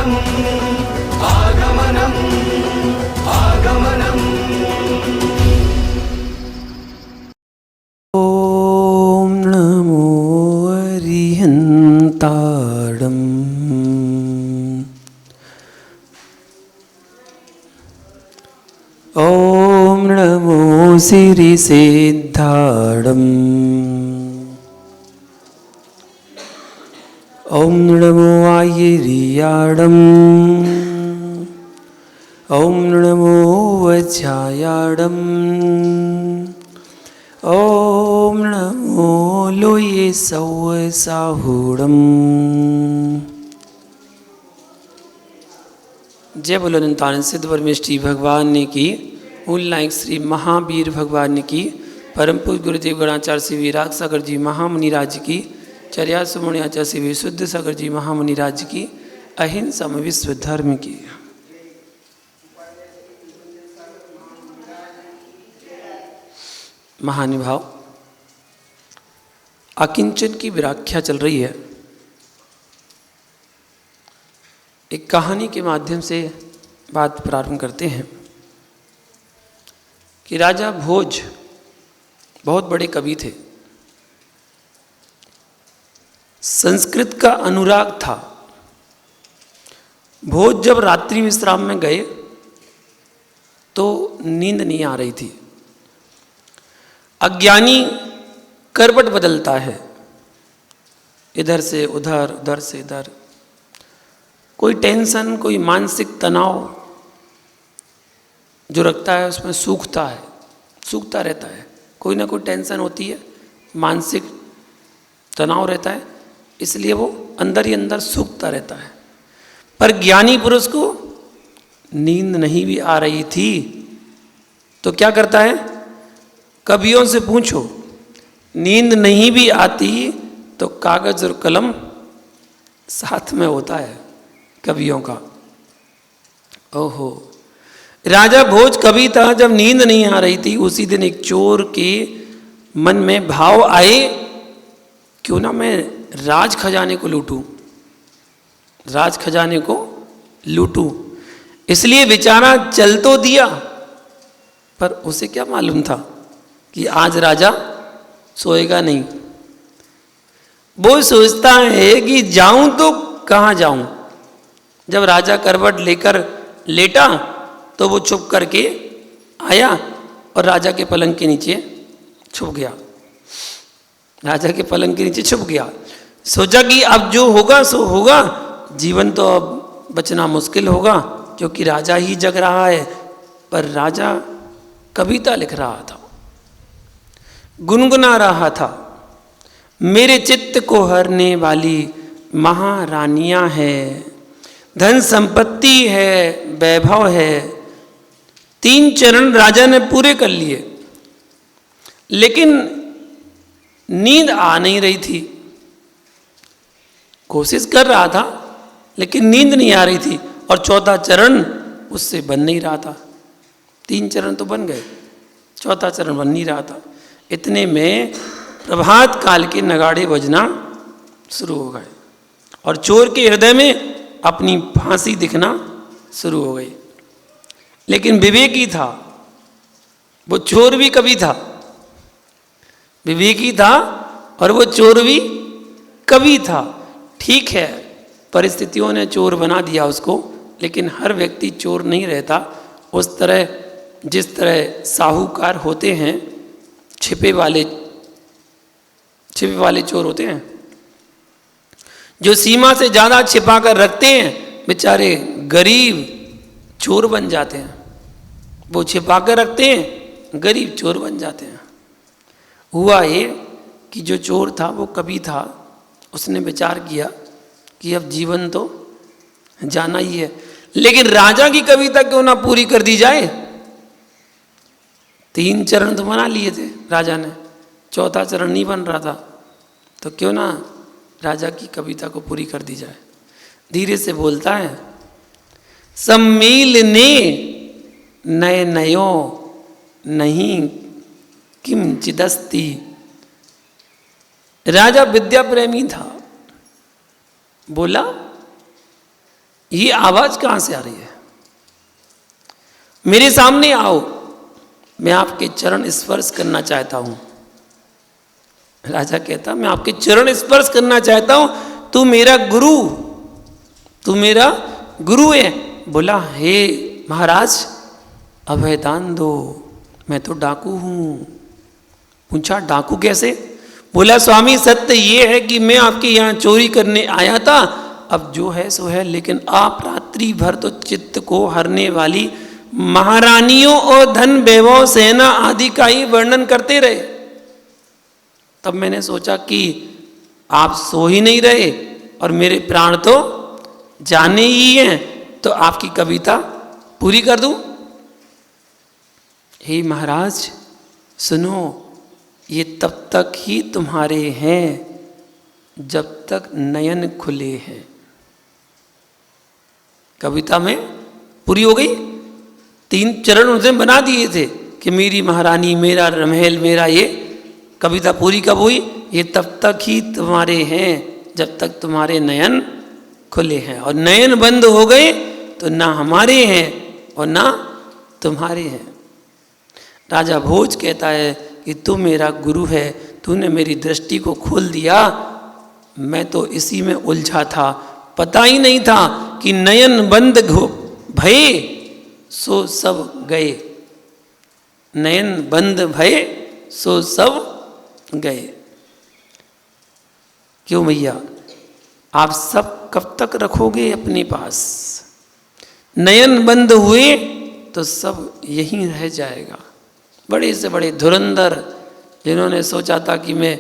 आगमनम् आगमनम्। ॐ नमो अरिहन्ताडम्। ॐ नमो सिरिसिद्धाडम्। ॐ नमो आयिरियाडम्। ॐ नमो वज्रायाडम्। ॐ नमो लोये सौसाहुडम्। जय बोलो अनंतानंद सिद्ध परमेष्ठी भगवान ने की, मूल नायक श्री महावीर भगवान ने की, परम पूज्य गुरुदेव गणाचार्य श्री विराग सागर जी महामुनि राज की, चर्या सुमणि आचार्य श्री विशुद्ध सागर जी महामुनि राज की, अहिंसा में विश्व धर्म की। महानुभाव, अकिंचन की व्याख्या चल रही है। एक कहानी के माध्यम से बात प्रारंभ करते हैं कि राजा भोज बहुत बड़े कवि थे। संस्कृत का अनुराग था। भोज जब रात्रि विश्राम में गए तो नींद नहीं आ रही थी। अज्ञानी करवट बदलता है, इधर से उधर, उधर से इधर। कोई टेंशन, कोई मानसिक तनाव जो रखता है उसमें सूखता रहता है। कोई ना कोई टेंशन होती है, मानसिक तनाव रहता है, इसलिए वो अंदर ही अंदर सूखता रहता है। पर ज्ञानी पुरुष को नींद नहीं भी आ रही थी तो क्या करता है? कवियों से पूछो, नींद नहीं भी आती तो कागज और कलम साथ में होता है कवियों का। ओहो, राजा भोज कवि था। जब नींद नहीं आ रही थी, उसी दिन एक चोर के मन में भाव आए, क्यों ना मैं राज खजाने को लूटूं, राज खजाने को लूटूं। इसलिए विचारा चल तो दिया, पर उसे क्या मालूम था कि आज राजा सोएगा नहीं। वो सोचता है कि जाऊं तो कहाँ जाऊं। जब राजा करवट लेकर लेटा तो वो छुप करके आया और राजा के पलंग के नीचे छुप गया। राजा के पलंग के नीचे छुप गया। सोचा कि अब जो होगा सो होगा, जीवन तो अब बचना मुश्किल होगा क्योंकि राजा ही जग रहा है। पर राजा कविता लिख रहा था, गुनगुना रहा था। मेरे चित्त को हरने वाली महारानियां हैं, धन संपत्ति है, वैभव है। 3 चरण राजा ने पूरे कर लिए, लेकिन नींद आ नहीं रही थी। कोशिश कर रहा था लेकिन नींद नहीं आ रही थी। और 4था चरण उससे बन नहीं रहा था। 3 चरण तो बन गए, 4था चरण बन नहीं रहा था। इतने में प्रभात काल के नगाड़े बजना शुरू हो गए और चोर के हृदय में अपनी फांसी दिखना शुरू हो गई। लेकिन विवेकी था, वो चोर भी कवि था। विवेकी था और वो चोर भी कवि था। ठीक है, परिस्थितियों ने चोर बना दिया उसको, लेकिन हर व्यक्ति चोर नहीं रहता। उस तरह जिस तरह साहूकार होते हैं, छिपे वाले चोर होते हैं, जो सीमा से ज़्यादा छिपा कर रखते हैं, बेचारे गरीब चोर बन जाते हैं। वो छिपा कर रखते हैं, गरीब चोर बन जाते हैं। हुआ ये कि जो चोर था वो कवि था। उसने विचार किया कि अब जीवन तो जाना ही है, लेकिन राजा की कविता क्यों ना पूरी कर दी जाए। 3 चरण तो बना लिए थे राजा ने, 4था चरण नहीं बन रहा था, तो क्यों ना राजा की कविता को पूरी कर दी जाए। धीरे से बोलता है, सम्मिलने नय नयो नहीं किंचिदस्ति। राजा विद्या प्रेमी था। बोला ये आवाज कहां से आ रही है? मेरे सामने आओ, मैं आपके चरण स्पर्श करना चाहता हूं। राजा कहता, मैं आपके चरण स्पर्श करना चाहता हूं, तू मेरा गुरु है। बोला, हे महाराज अभयदान दो, मैं तो डाकू हूं। पूछा, डाकू कैसे? बोला, स्वामी सत्य ये है कि मैं आपके यहाँ चोरी करने आया था, अब जो है सो है, लेकिन आप रात्रि भर तो चित्त को हरने वाली महारानियों और धन वैभव सेना आदि का ही वर्णन करते रहे। तब मैंने सोचा कि आप सो ही नहीं रहे और मेरे प्राण तो जाने ही हैं, तो आपकी कविता पूरी कर दूं। हे महाराज सुनो, ये तब तक ही तुम्हारे हैं जब तक नयन खुले हैं। कविता में पूरी हो गई। 3 चरण उसने बना दिए थे कि मेरी महारानी, मेरा महल, मेरा ये। कविता पूरी कब हुई? ये तब तक ही तुम्हारे हैं जब तक तुम्हारे नयन खुले हैं, और नयन बंद हो गए तो ना हमारे हैं और ना तुम्हारे हैं। राजा भोज कहता है कि तू मेरा गुरु है, तूने मेरी दृष्टि को खोल दिया। मैं तो इसी में उलझा था, पता ही नहीं था कि नयन बंद भये सो सब गए। नयन बंद भये सो सब गए। क्यों भैया, आप सब कब तक रखोगे अपने पास? नयन बंद हुए तो सब यहीं रह जाएगा। बड़े से बड़े धुरंधर जिन्होंने सोचा था कि मैं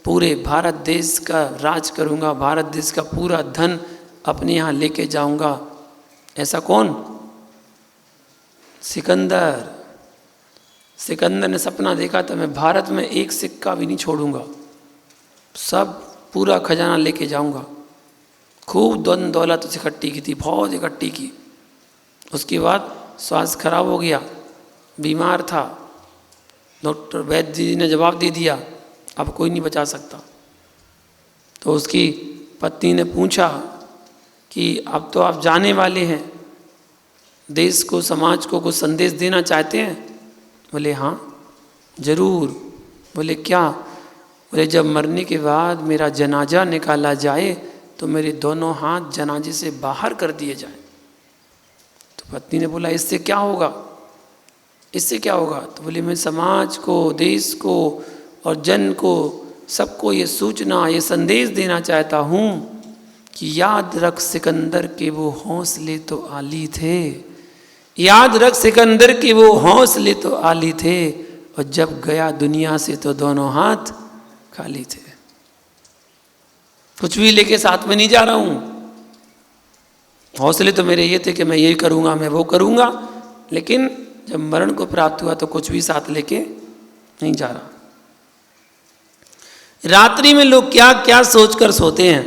पूरे भारत देश का राज करूंगा, भारत देश का पूरा धन अपने यहाँ लेके जाऊंगा, ऐसा कौन? सिकंदर। सिकंदर ने सपना देखा था, मैं भारत में एक सिक्का भी नहीं छोड़ूंगा, सब पूरा खजाना लेके जाऊंगा। खूब धन दौलत इकट्ठी की थी, फौज इकट्ठी की। उसके बाद स्वास्थ्य खराब हो गया, बीमार था। डॉक्टर वैद्य जी ने जवाब दे दिया, अब कोई नहीं बचा सकता। तो उसकी पत्नी ने पूछा कि अब तो आप जाने वाले हैं, देश को, समाज को कुछ संदेश देना चाहते हैं? बोले हाँ जरूर। बोले क्या? बोले जब मरने के बाद मेरा जनाजा निकाला जाए तो मेरे दोनों हाथ जनाजे से बाहर कर दिए जाए। तो पत्नी ने बोला, इससे क्या होगा? इससे क्या होगा? तो बोले, मैं समाज को, देश को और जन को, सबको ये सूचना, ये संदेश देना चाहता हूँ कि याद रख सिकंदर के वो हौसले तो आली थे, याद रख सिकंदर के वो हौसले तो आली थे, और जब गया दुनिया से तो दोनों हाथ खाली थे। कुछ भी लेके साथ में नहीं जा रहा हूँ। हौसले तो मेरे ये थे कि मैं ये करूँगा, मैं वो करूँगा, लेकिन जब मरण को प्राप्त हुआ तो कुछ भी साथ लेके नहीं जा रहा। रात्रि में लोग क्या क्या सोचकर सोते हैं,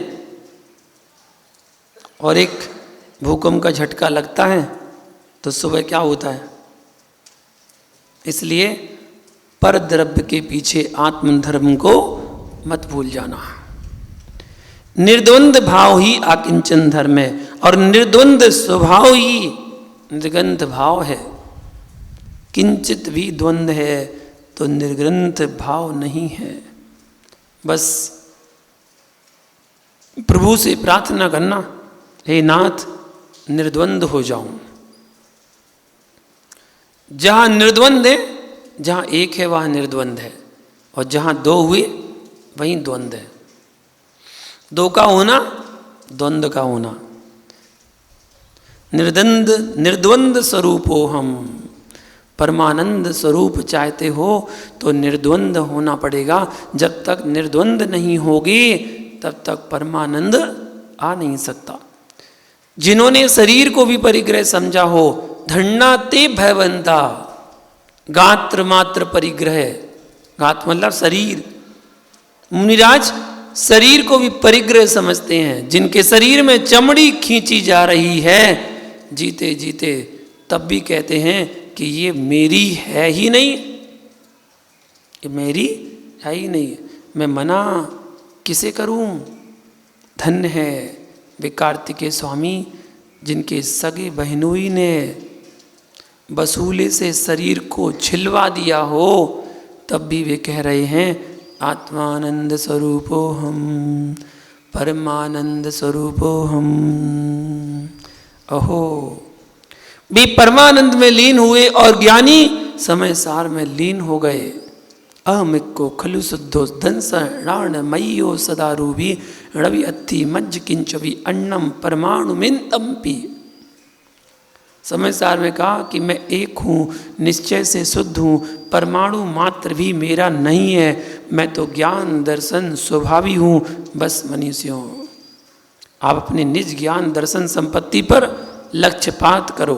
और एक भूकंप का झटका लगता है तो सुबह क्या होता है। इसलिए पर द्रव्य के पीछे आत्मधर्म को मत भूल जाना। निर्द्वंद भाव ही आकिंचन धर्म है, और निर्द्वंद स्वभाव ही निर्ग्रंथ भाव है। किंचित भी द्वंद है तो निर्ग्रंथ भाव नहीं है। बस प्रभु से प्रार्थना करना, हे नाथ निर्द्वंद हो जाऊं। जहां निर्द्वंद है, जहां एक है वहां निर्द्वंद है, और जहां दो हुए वहीं द्वंद है। दो का होना, द्वंद का होना। निर्द्वंद स्वरूप हो हम, परमानंद स्वरूप चाहते हो तो निर्द्वंद होना पड़ेगा। जब तक निर्द्वंद नहीं होगी तब तक परमानंद आ नहीं सकता। जिन्होंने शरीर को भी परिग्रह समझा हो, धन्ना ते भयवंता गात्र मात्र परिग्रह। गात मतलब शरीर। मुनिराज शरीर को भी परिग्रह समझते हैं। जिनके शरीर में चमड़ी खींची जा रही है, जीते जीते तब भी कहते हैं कि ये मेरी है ही नहीं, ये मेरी है ही नहीं, मैं मना किसे करूं। धन्य है वे कार्तिकेय स्वामी जिनके सगे बहनोई ने वसूले से शरीर को छिलवा दिया हो, तब भी वे कह रहे हैं आत्मानंद स्वरूपो हम, परमानंद स्वरूपो हम। अहो, वे परमानंद में लीन हुए और ज्ञानी समय सार में लीन हो गए। अहमिको खलु शुद्धो धंस राण मयो सदा रूपी रवि अत्थि मज्ज किंचवि अन्नम परमाणु मिंतम्पी। समय सार में कहा कि मैं एक हूँ, निश्चय से शुद्ध हूँ, परमाणु मात्र भी मेरा नहीं है, मैं तो ज्ञान दर्शन स्वभावी हूँ। बस मनुष्यों, आप अपने निज ज्ञान दर्शन संपत्ति पर लक्ष्यपात करो।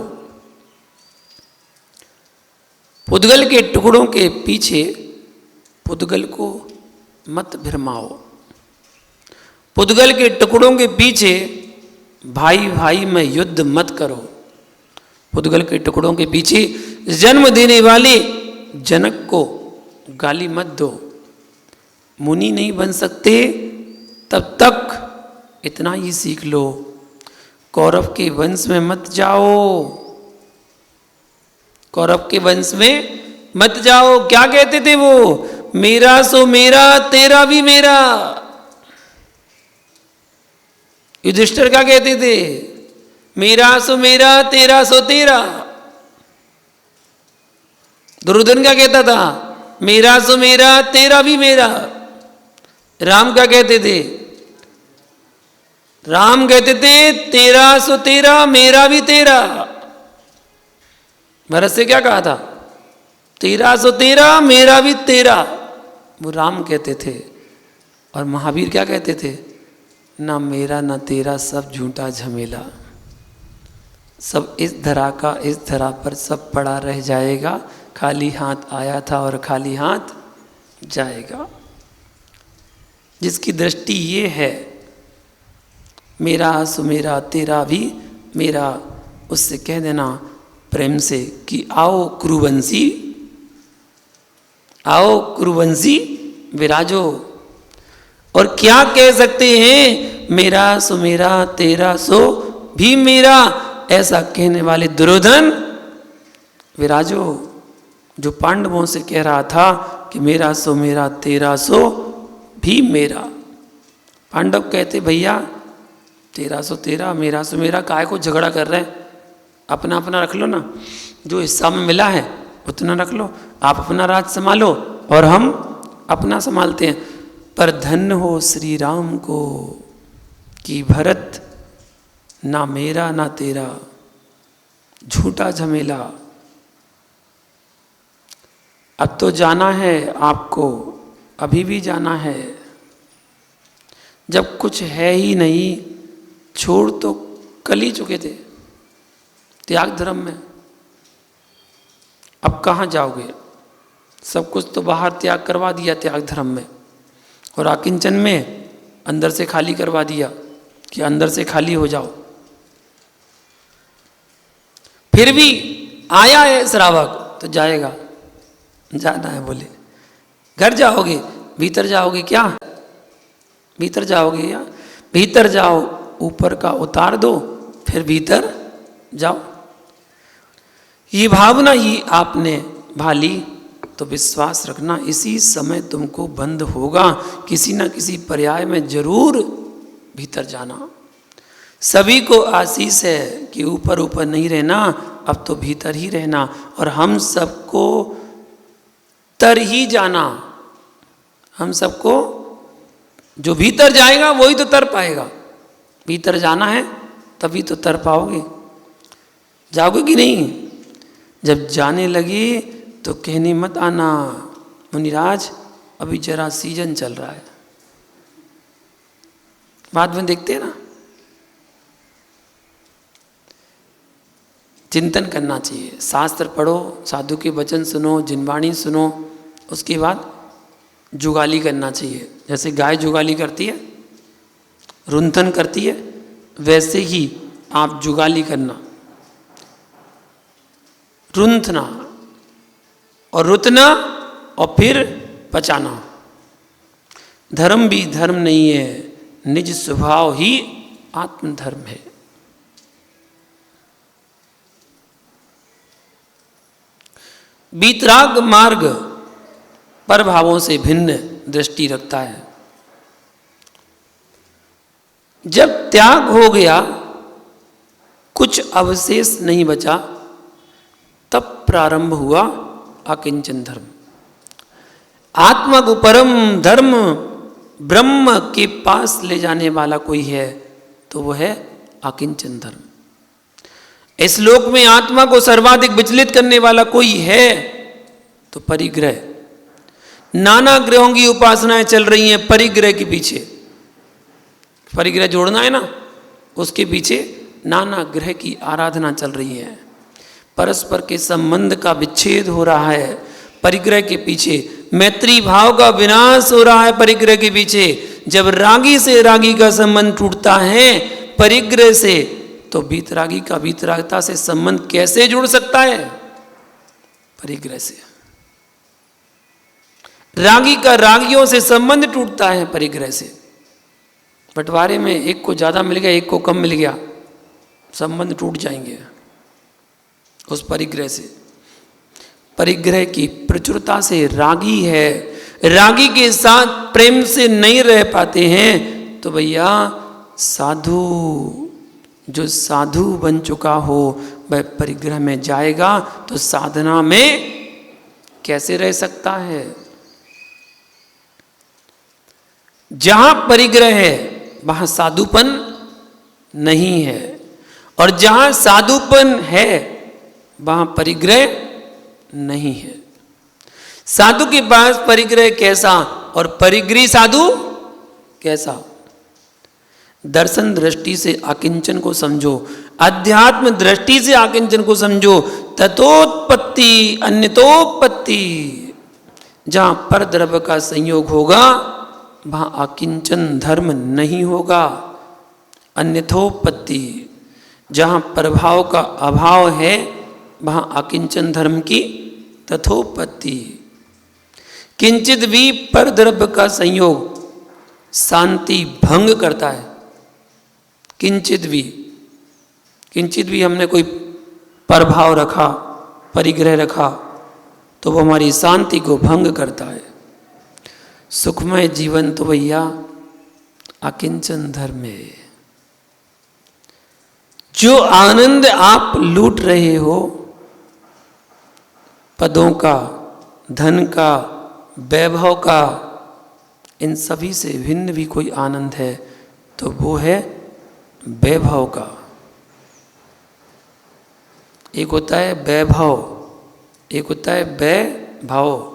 पुद्गल के टुकड़ों के पीछे पुद्गल को मत भरमाओ। पुद्गल के टुकड़ों के पीछे भाई भाई में युद्ध मत करो। पुद्गल के टुकड़ों के पीछे जन्म देने वाले जनक को गाली मत दो। मुनि नहीं बन सकते तब तक इतना ही सीख लो, कौरव के वंश में मत जाओ। कौरव के वंश में मत जाओ। क्या कहते थे वो? मेरा सो मेरा तेरा भी मेरा। युधिष्ठिर क्या कहते थे? मेरा सो मेरा तेरा सो तेरा। दुर्योधन क्या कहता था? मेरा सो मेरा तेरा भी मेरा। राम क्या कहते थे? राम कहते थे तेरा सो तेरा मेरा भी तेरा। भरत से क्या कहा था? तेरा सो तेरा मेरा भी तेरा। वो राम कहते थे। और महावीर क्या कहते थे? ना मेरा ना तेरा, सब झूठा झमेला, सब इस धरा का इस धरा पर सब पड़ा रह जाएगा। खाली हाथ आया था और खाली हाथ जाएगा। जिसकी दृष्टि ये है मेरा सो मेरा तेरा भी मेरा, उससे कह देना प्रेम से कि आओ कुरुवंशी, आओ कुरुवंशी विराजो। और क्या कह सकते हैं? मेरा सो मेरा तेरा सो भी मेरा, ऐसा कहने वाले दुर्योधन विराजो। जो पांडवों से कह रहा था कि मेरा सो मेरा तेरा सो भी मेरा। पांडव कहते भैया तेरा सो तेरा मेरा सो मेरा, काहे को झगड़ा कर रहे हैं? अपना अपना रख लो ना, जो हिस्सा में मिला है उतना रख लो। आप अपना राज संभालो और हम अपना संभालते हैं। पर धन्य हो श्री राम को कि भरत ना मेरा ना तेरा, झूठा झमेला। अब तो जाना है आपको, अभी भी जाना है। जब कुछ है ही नहीं, छोड़ तो कल ही चुके थे त्याग धर्म में। अब कहाँ जाओगे? सब कुछ तो बाहर त्याग करवा दिया त्याग धर्म में, और आकिंचन में अंदर से खाली करवा दिया कि अंदर से खाली हो जाओ। फिर भी आया है श्रावक तो जाएगा, जाना है बोले। घर जाओगे, भीतर जाओगे क्या? भीतर जाओगे या? भीतर जाओ, ऊपर का उतार दो, फिर भीतर जाओ। ये भावना ही आपने भाली तो विश्वास रखना इसी समय तुमको बंद होगा। किसी न किसी पर्याय में जरूर भीतर जाना। सभी को आशीष है कि ऊपर ऊपर नहीं रहना, अब तो भीतर ही रहना। और हम सबको तर ही जाना। हम सबको जो भीतर जाएगा वही तो तर पाएगा। भीतर जाना है तभी तो तर पाओगे। जाओगे कि नहीं? जब जाने लगे तो कहने मत आना मुनिराज अभी जरा सीजन चल रहा है, बाद में देखते हैं ना। चिंतन करना चाहिए, शास्त्र पढ़ो, साधु के वचन सुनो, जिनवाणी सुनो, उसके बाद जुगाली करना चाहिए। जैसे गाय जुगाली करती है, रुंथन करती है, वैसे ही आप जुगाली करना। रुंथना और रुतना और फिर पचाना। धर्म भी धर्म नहीं है, निज स्वभाव ही आत्मधर्म है। वीतराग मार्ग पर भावों से भिन्न दृष्टि रखता है। जब त्याग हो गया, कुछ अवशेष नहीं बचा, तब प्रारंभ हुआ अकिंचन धर्म। आत्मा को परम धर्म ब्रह्म के पास ले जाने वाला कोई है तो वो है अकिंचन धर्म। इस लोक में आत्मा को सर्वाधिक विचलित करने वाला कोई है तो परिग्रह। नाना ग्रहों की उपासनाएं चल रही हैं परिग्रह के पीछे। परिग्रह जोड़ना है ना, उसके पीछे नाना ग्रह की आराधना चल रही है। परस्पर के संबंध का विच्छेद हो रहा है परिग्रह के पीछे। मैत्री भाव का विनाश हो रहा है परिग्रह के पीछे। जब रागी से रागी का संबंध टूटता है परिग्रह से, तो वीतरागी का वीतरागता से संबंध कैसे जुड़ सकता है? परिग्रह से। रागी का रागियों से संबंध टूटता है परिग्रह से। बंटवारे में एक को ज्यादा मिल गया, एक को कम मिल गया, संबंध टूट जाएंगे उस परिग्रह से। परिग्रह की प्रचुरता से रागी है, रागी के साथ प्रेम से नहीं रह पाते हैं तो भैया साधु, जो साधु बन चुका हो वह परिग्रह में जाएगा तो साधना में कैसे रह सकता है? जहां परिग्रह है वहां साधुपन नहीं है, और जहां साधुपन है वहां परिग्रह नहीं है। साधु के पास परिग्रह कैसा और परिग्रही साधु कैसा? दर्शन दृष्टि से अकिंचन को समझो, अध्यात्म दृष्टि से अकिंचन को समझो। ततोत्पत्ति अन्यतोत्पत्ति। जहां पर द्रव्य का संयोग होगा वहां अकिंचन धर्म नहीं होगा। अन्यथोपत्ति, जहां प्रभाव का अभाव है वहां अकिंचन धर्म की तथोपत्ति। किंचित भी पर द्रव्य का संयोग शांति भंग करता है। किंचित भी हमने कोई प्रभाव रखा, परिग्रह रखा तो वो हमारी शांति को भंग करता है। सुखमय जीवन तो भैया अकिंचन धर्म है। जो आनंद आप लूट रहे हो, पदों का, धन का, वैभव का, इन सभी से भिन्न भी कोई आनंद है तो वो है वैभव का। एक होता है वैभव, एक होता है वैभव,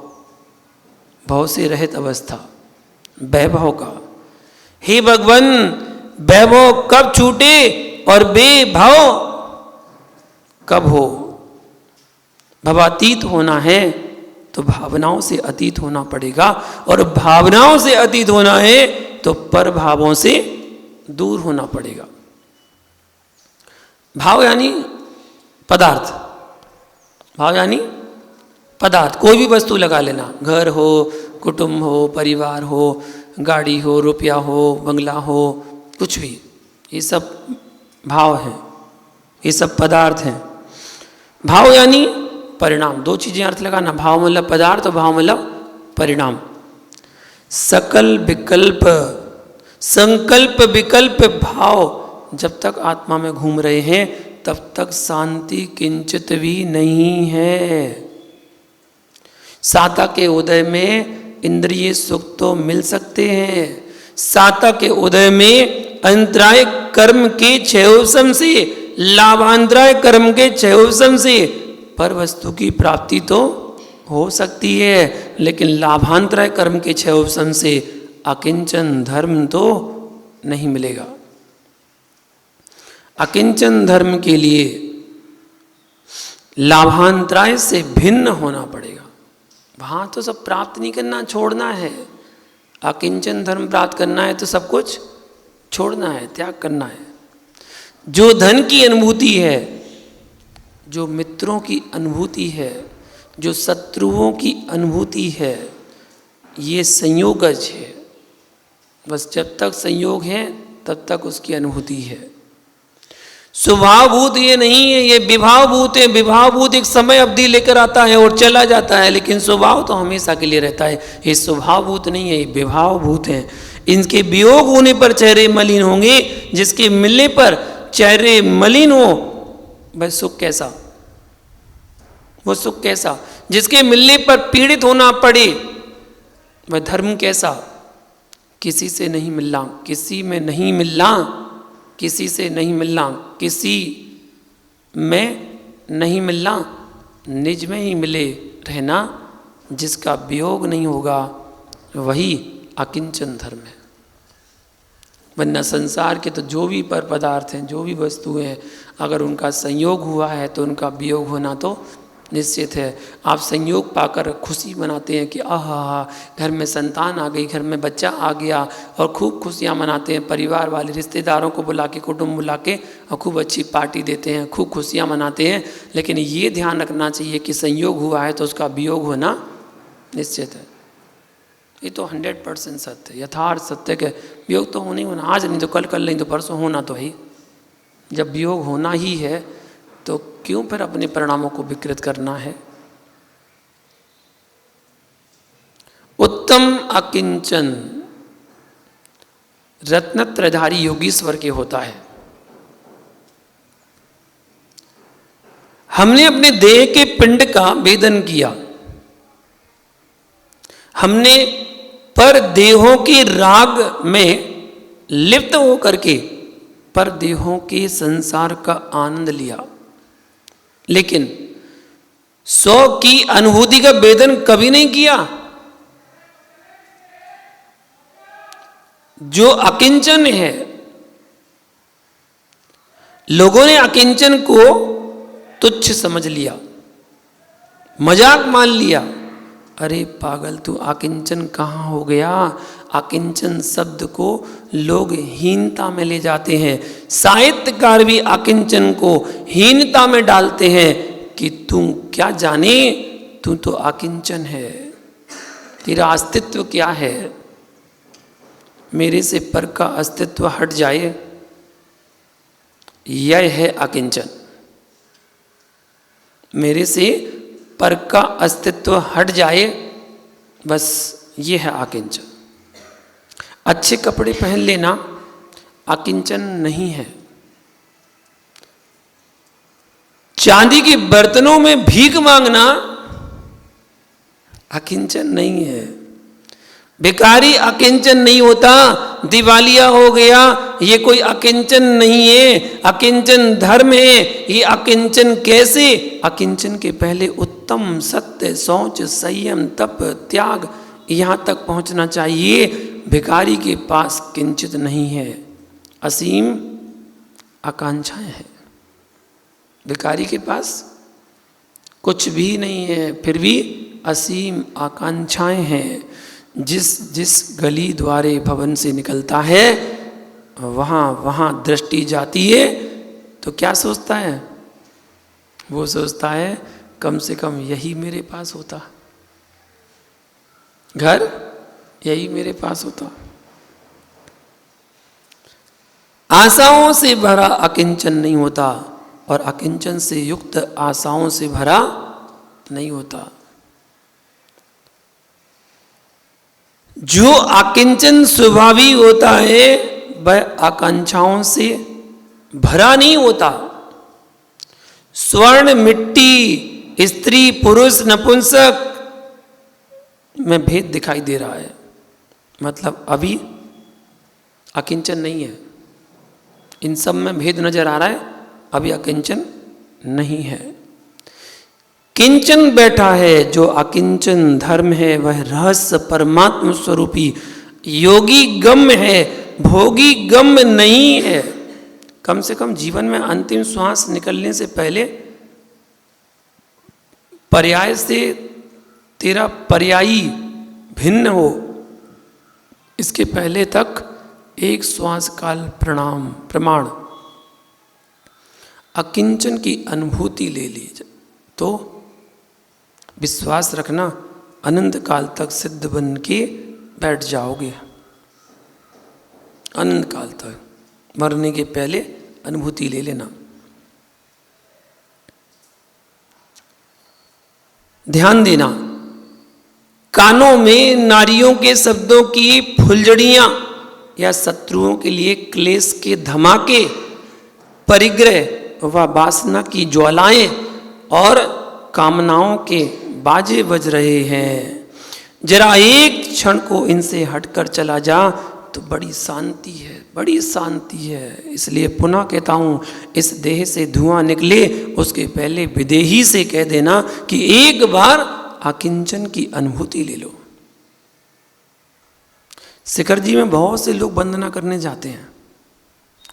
भाव से रहित अवस्था, वैभव का। हे भगवान, वैभव कब छूटे और बेभाव कब हो? भवातीत होना है तो भावनाओं से अतीत होना पड़ेगा, और भावनाओं से अतीत होना है तो पर भावों से दूर होना पड़ेगा। भाव यानी पदार्थ, भाव यानी पदार्थ। कोई भी वस्तु लगा लेना, घर हो, कुटुंब हो, परिवार हो, गाड़ी हो, रुपया हो, बंगला हो, कुछ भी, ये सब भाव हैं, ये सब पदार्थ हैं। भाव यानी परिणाम। दो चीजें अर्थ लगाना, भाव मतलब पदार्थ और भाव मतलब परिणाम। सकल विकल्प, संकल्प विकल्प भाव जब तक आत्मा में घूम रहे हैं तब तक शांति किंचित भी नहीं है। साता के उदय में इंद्रिय सुख तो मिल सकते हैं, साता के उदय में अंतराय कर्म के क्षयोपशम से, लाभांतराय कर्म के क्षयोपशम से पर वस्तु की प्राप्ति तो हो सकती है, लेकिन लाभांतराय कर्म के क्षयोपशम से अकिंचन धर्म तो नहीं मिलेगा। अकिंचन धर्म के लिए लाभांतराय से भिन्न होना पड़ेगा। वहां तो सब प्राप्त नहीं करना, छोड़ना है। अकिंचन धर्म प्राप्त करना है तो सब कुछ छोड़ना है, त्याग करना है। जो धन की अनुभूति है, जो मित्रों की अनुभूति है, जो शत्रुओं की अनुभूति है, ये संयोगज है। बस जब तक संयोग है तब तक उसकी अनुभूति है। स्वभावभूत ये नहीं है, ये विभावभूत है। विभावभूत एक समय अवधि लेकर आता है और चला जाता है, लेकिन स्वभाव तो हमेशा के लिए रहता है। ये स्वभावभूत नहीं है, ये विभावभूत है। इनके वियोग होने पर चेहरे मलिन होंगे, जिसके मिलने पर चेहरे मलिन हो, वह सुख कैसा, वो सुख कैसा। जिसके मिलने पर पीड़ित होना पड़े, वह धर्म कैसा। किसी से नहीं मिलना, किसी में नहीं मिलना, किसी से नहीं मिलना, किसी में नहीं मिलना, निज में ही मिले रहना। जिसका वियोग नहीं होगा वही अकिंचन धर्म है। वरना संसार के तो जो भी पर पदार्थ हैं, जो भी वस्तुएं हैं, अगर उनका संयोग हुआ है तो उनका वियोग होना तो निश्चित है। आप संयोग पाकर खुशी मनाते हैं कि आहा घर में संतान आ गई, घर में बच्चा आ गया, और खूब खुशियाँ मनाते हैं। परिवार वाले रिश्तेदारों को बुला के, कुटुंब बुला के, और खूब अच्छी पार्टी देते हैं, खूब खुशियाँ मनाते हैं। लेकिन ये ध्यान रखना चाहिए कि संयोग हुआ है तो उसका वियोग होना निश्चित है। ये तो 100% सत्य, यथार्थ सत्य के वियोग तो होना ही होना। आज नहीं तो कल, कल नहीं तो परसों होना तो है। जब वियोग होना ही है तो क्यों फिर अपने परिणामों को विकृत करना है। उत्तम अकिंचन रत्नत्रयधारी योगीश्वर के होता है। हमने अपने देह के पिंड का भेदन किया, हमने पर देहों के राग में लिप्त होकर के पर देहों के संसार का आनंद लिया, लेकिन सौ की अनुभूति का वेदन कभी नहीं किया। जो अकिंचन है, लोगों ने अकिंचन को तुच्छ समझ लिया, मजाक मान लिया। अरे पागल तू अकिंचन कहाँ हो गया। अकिंचन शब्द को लोग हीनता में ले जाते हैं। साहित्यकार भी अकिंचन को हीनता में डालते हैं कि तू क्या जाने, तू तो अकिंचन है, तेरा अस्तित्व क्या है। मेरे से पर का अस्तित्व हट जाए, यह है अकिंचन। मेरे से पर का अस्तित्व हट जाए, बस ये है अकिंचन। अच्छे कपड़े पहन लेना अकिंचन नहीं है। चांदी के बर्तनों में भीख मांगना अकिंचन नहीं है। भिखारी अकिंचन नहीं होता। दिवालिया हो गया, ये कोई अकिंचन नहीं है, अकिंचन धर्म है। ये अकिंचन कैसे? अकिंचन के पहले उत्तम सत्य, शौच, संयम, तप, त्याग, यहाँ तक पहुँचना चाहिए। भिखारी के पास किंचित नहीं है, असीम आकांक्षाएं हैं। भिखारी के पास कुछ भी नहीं है, फिर भी असीम आकांक्षाएं हैं। जिस गली द्वारे भवन से निकलता है, वहाँ दृष्टि जाती है तो क्या सोचता है? वो सोचता है कम से कम यही मेरे पास होता, घर यही मेरे पास होता। आशाओं से भरा अकिंचन नहीं होता, और अकिंचन से युक्त आशाओं से भरा नहीं होता। जो अकिंचन स्वभावी होता है वह आकांक्षाओं से भरा नहीं होता। स्वर्ण, मिट्टी, स्त्री, पुरुष, नपुंसक में भेद दिखाई दे रहा है, मतलब अभी अकिंचन नहीं है। इन सब में भेद नजर आ रहा है, अभी अकिंचन नहीं है। किंचन बैठा है, जो अकिंचन धर्म है वह रहस्य परमात्म स्वरूपी योगी गम्य है, भोगी गम्य नहीं है। कम से कम जीवन में अंतिम श्वास निकलने से पहले पर्याय से तेरा पर्यायी भिन्न हो, इसके पहले तक एक श्वास काल प्रमाण अकिंचन की अनुभूति ले लीजिए तो विश्वास रखना अनंत काल तक सिद्ध बन के बैठ जाओगे। अनंत काल तक, मरने के पहले अनुभूति ले लेना। ध्यान देना, कानों में नारियों के शब्दों की फुलझड़ियां या शत्रुओं के लिए क्लेश के धमाके, परिग्रह व वासना की ज्वालाएं और कामनाओं के बाजे बज रहे हैं। जरा एक क्षण को इनसे हटकर चला जा तो बड़ी शांति है, बड़ी शांति है। इसलिए पुनः कहता हूं, इस देह से धुआं निकले उसके पहले विदेही से कह देना कि एक बार अकिंचन की अनुभूति ले लो। शिखर जी में बहुत से लोग वंदना करने जाते हैं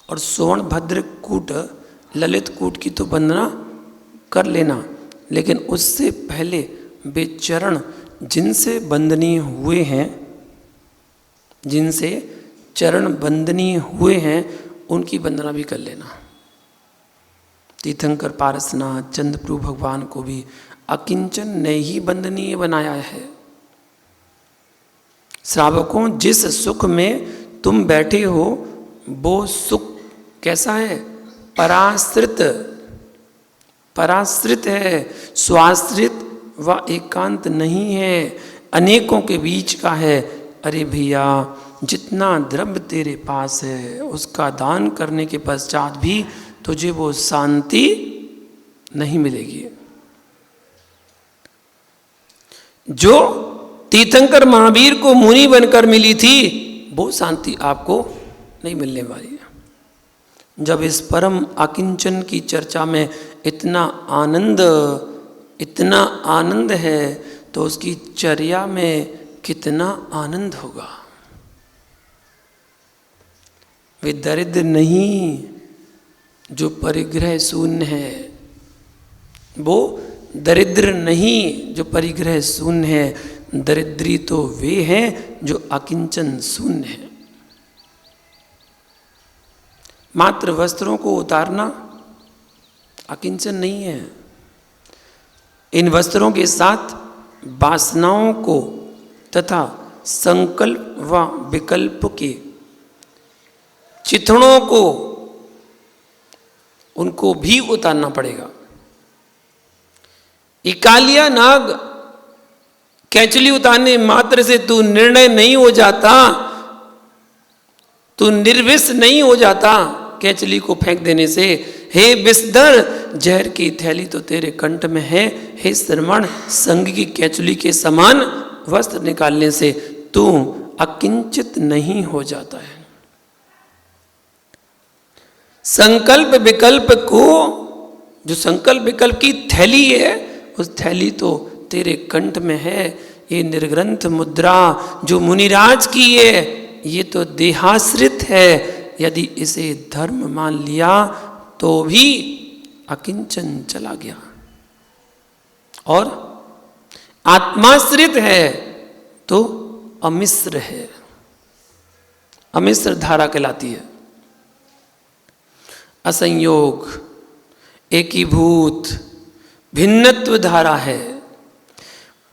और स्वर्ण भद्र कूट, ललित कूट की तो वंदना कर लेना, लेकिन उससे पहले वे चरण जिनसे वंदनीय हुए हैं, जिनसे चरण वंदनीय हुए हैं, उनकी वंदना भी कर लेना। तीर्थंकर पारसनाथ चंद्रप्रभु भगवान को भी अकिंचन ने ही वंदनीय बनाया है। श्रावकों, जिस सुख में तुम बैठे हो वो सुख कैसा है? पराश्रित, पराश्रित है, स्वाश्रित व एकांत नहीं है, अनेकों के बीच का है। अरे भैया, जितना द्रव्य तेरे पास है उसका दान करने के पश्चात भी तुझे वो शांति नहीं मिलेगी जो तीर्थंकर महावीर को मुनि बनकर मिली थी, वो शांति आपको नहीं मिलने वाली है। जब इस परम अकिंचन की चर्चा में इतना आनंद है तो उसकी चर्या में कितना आनंद होगा। वे दरिद्र नहीं जो परिग्रह शून्य है, वो दरिद्र नहीं जो परिग्रह शून्य है, दरिद्री तो वे हैं जो अकिंचन शून्य है। मात्र वस्त्रों को उतारना अकिंचन नहीं है। इन वस्त्रों के साथ वासनाओं को तथा संकल्प व विकल्प के चिथड़ों को, उनको भी उतारना पड़ेगा। इकालिया नाग कैचली उतारने मात्र से तू निर्णय नहीं हो जाता, तू निर्विष नहीं हो जाता कैचली को फेंक देने से। हे विषधर, जहर की थैली तो तेरे कंठ में है। हे श्रमण, संग की कैचली के समान वस्त्र निकालने से तू अकिंचित नहीं हो जाता है। संकल्प विकल्प को, जो संकल्प विकल्प की थैली है, उस थैली तो तेरे कंठ में है। ये निर्ग्रंथ मुद्रा जो मुनिराज की है, ये तो देहाश्रित है। यदि इसे धर्म मान लिया तो भी अकिंचन चला गया, और आत्माश्रित है तो अमिश्र है, अमिश्र धारा कहलाती है। असंयोग, एकीभूत, भिन्नत्व धारा है।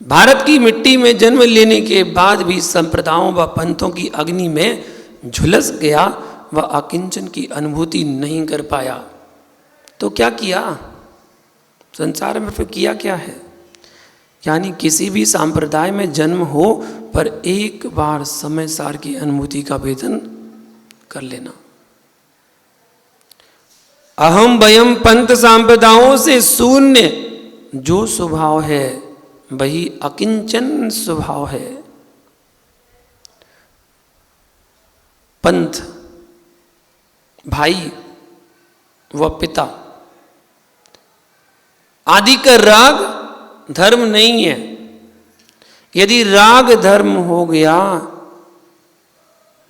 भारत की मिट्टी में जन्म लेने के बाद भी संप्रदायों व पंथों की अग्नि में झुलस गया, वह अकिंचन की अनुभूति नहीं कर पाया। तो क्या किया संसार में? फिर किया क्या है? यानी किसी भी संप्रदाय में जन्म हो पर एक बार समय सार की अनुभूति का वेदन कर लेना। अहम वयम पंथ संप्रदायों से शून्य जो स्वभाव है वही अकिंचन स्वभाव है। पंथ भाई व पिता आदि का राग धर्म नहीं है। यदि राग धर्म हो गया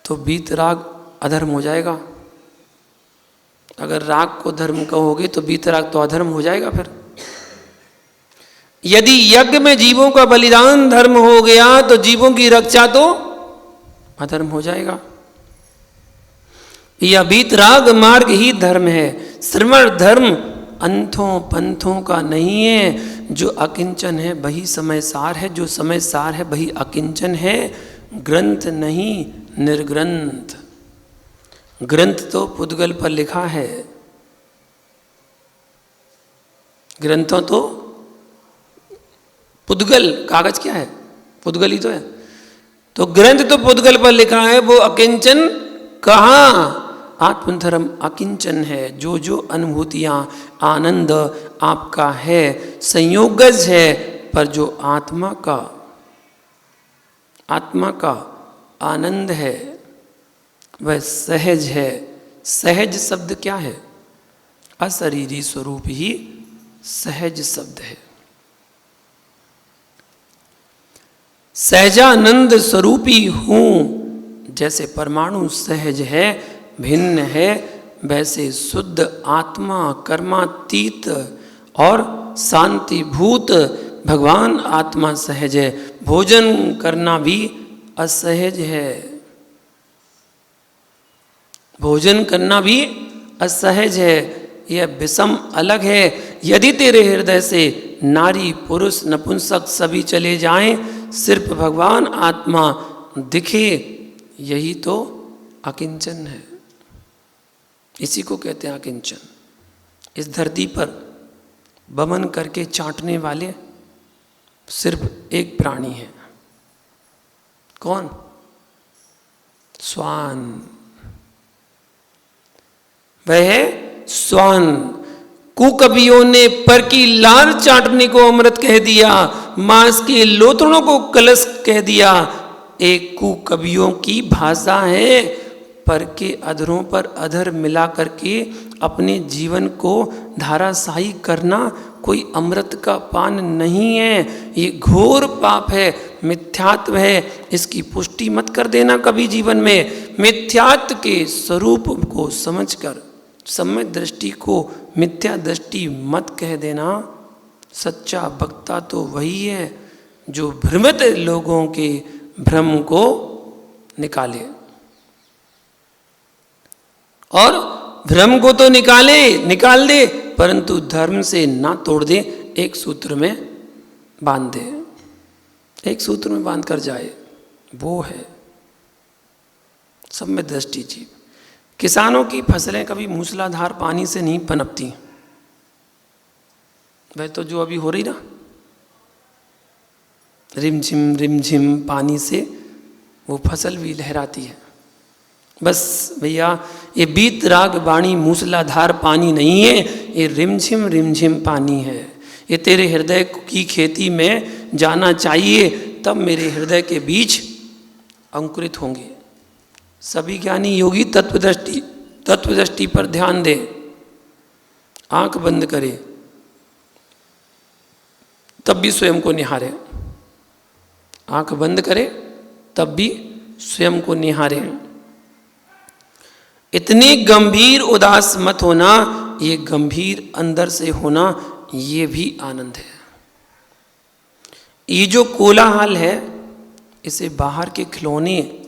तो बीत राग अधर्म हो जाएगा। अगर राग को धर्म कहोगे तो बीत राग तो अधर्म हो जाएगा। फिर यदि यज्ञ में जीवों का बलिदान धर्म हो गया तो जीवों की रक्षा तो अधर्म हो जाएगा। यह बीत राग मार्ग ही धर्म है। श्रमण धर्म अंथों पंथों का नहीं है। जो अकिंचन है वही समय सार है, जो समय सार है वही अकिंचन है। ग्रंथ नहीं निर्ग्रंथ। ग्रंथ तो पुद्गल पर लिखा है, ग्रंथों तो पुद्गल, कागज क्या है? पुद्गल ही तो है। तो ग्रंथ तो पुद्गल पर लिखा है, वो अकिंचन कहाँ? आत्मधर्म अकिंचन है। जो जो अनुभूतियाँ, आनंद आपका है संयोगज है, पर जो आत्मा का आनंद है वह सहज है। सहज शब्द क्या है? अशरीरी स्वरूप ही सहज शब्द है। सहजानंद स्वरूपी हूँ, जैसे परमाणु सहज है, भिन्न है, वैसे शुद्ध आत्मा कर्मातीत और शांतिभूत भगवान आत्मा सहज है। भोजन करना भी असहज है, भोजन करना भी असहज है। यह विषम अलग है। यदि तेरे हृदय से नारी पुरुष नपुंसक सभी चले जाएं, सिर्फ भगवान आत्मा दिखे, यही तो अकिंचन है। इसी को कहते हैं अकिंचन। इस धरती पर बमन करके चाटने वाले सिर्फ एक प्राणी है। कौन? श्वान। वह है श्वान। कुकवियों ने पर की लार चाटने को अमृत कह दिया, मांस के लोथड़ों को कलश कह दिया। एक कुकवियों की भाषा है, पर के अधरों पर अधर मिला करके अपने जीवन को धाराशाही करना कोई अमृत का पान नहीं है। ये घोर पाप है, मिथ्यात्व है। इसकी पुष्टि मत कर देना कभी जीवन में। मिथ्यात्व के स्वरूप को समझकर सम्यक दृष्टि को मिथ्या दृष्टि मत कह देना। सच्चा वक्ता तो वही है जो भ्रमित लोगों के भ्रम को निकाले, और भ्रम को तो निकाल दे, परंतु धर्म से ना तोड़ दे, एक सूत्र में बांध दे, एक सूत्र में बांध कर जाए। वो है सम्यक दृष्टि जीव। किसानों की फसलें कभी मूसलाधार पानी से नहीं पनपती। वह तो जो अभी हो रही ना, रिमझिम पानी से वो फसल भी लहराती है। बस भैया, ये बीत राग वाणी मूसलाधार पानी नहीं है, ये रिमझिम पानी है। ये तेरे हृदय की खेती में जाना चाहिए, तब मेरे हृदय के बीज अंकुरित होंगे। सभी ज्ञानी योगी तत्वदृष्टि पर ध्यान दे, आंख बंद करे, तब भी स्वयं को निहारे। आंख बंद करे तब भी स्वयं को निहारे। इतनी गंभीर उदास मत होना, ये गंभीर अंदर से होना, ये भी आनंद है। ये जो कोलाहल है, इसे बाहर के खिलौने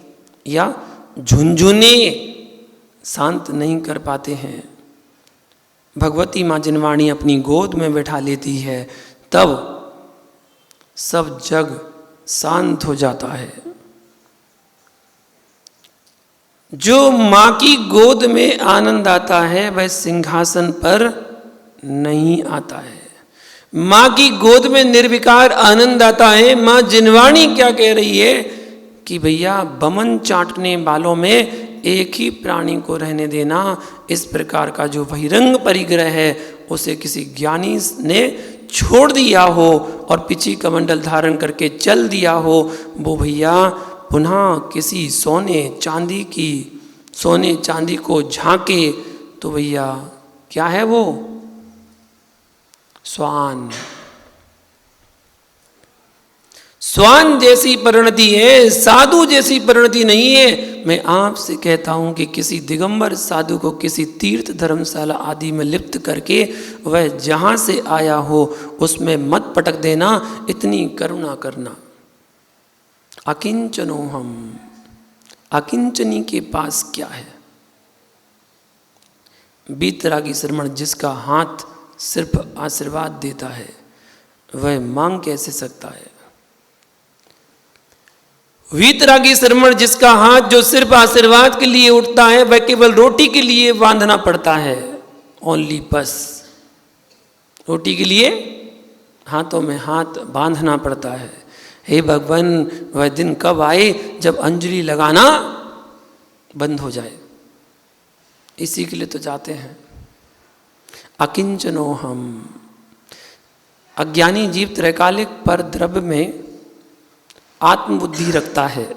या झुनझुने शांत नहीं कर पाते हैं। भगवती माँ जिनवाणी अपनी गोद में बैठा लेती है, तब सब जग शांत हो जाता है। जो माँ की गोद में आनंद आता है, वह सिंहासन पर नहीं आता है। माँ की गोद में निर्विकार आनंद आता है। माँ जिनवाणी क्या कह रही है कि भैया, बमन चाटने वालों में एक ही प्राणी को रहने देना। इस प्रकार का जो बहिरंग परिग्रह है, उसे किसी ज्ञानी ने छोड़ दिया हो और पिछी कमंडल धारण करके चल दिया हो, वो भैया पुनः किसी सोने चांदी को झांके तो भैया क्या है वो? स्वान जैसी परिणति है, साधु जैसी परिणति नहीं है। मैं आपसे कहता हूं कि किसी दिगंबर साधु को किसी तीर्थ धर्मशाला आदि में लिप्त करके वह जहां से आया हो उसमें मत पटक देना, इतनी करुणा करना। अकिंचनो हम, अकिंचनी के पास क्या है? बीतरागी श्रमण जिसका हाथ सिर्फ आशीर्वाद देता है, वह मांग कैसे सकता है? वीतरागी श्रमण जिसका हाथ जो सिर्फ आशीर्वाद के लिए उठता है, वह केवल रोटी के लिए बांधना पड़ता है। ओनली बस रोटी के लिए हाथों में हाथ बांधना पड़ता है। हे भगवान, वह दिन कब आए जब अंजलि लगाना बंद हो जाए, इसी के लिए तो जाते हैं। अकिंचनो हम, अज्ञानी जीव त्रैकालिक पर द्रव्य में आत्मबुद्धि रखता है।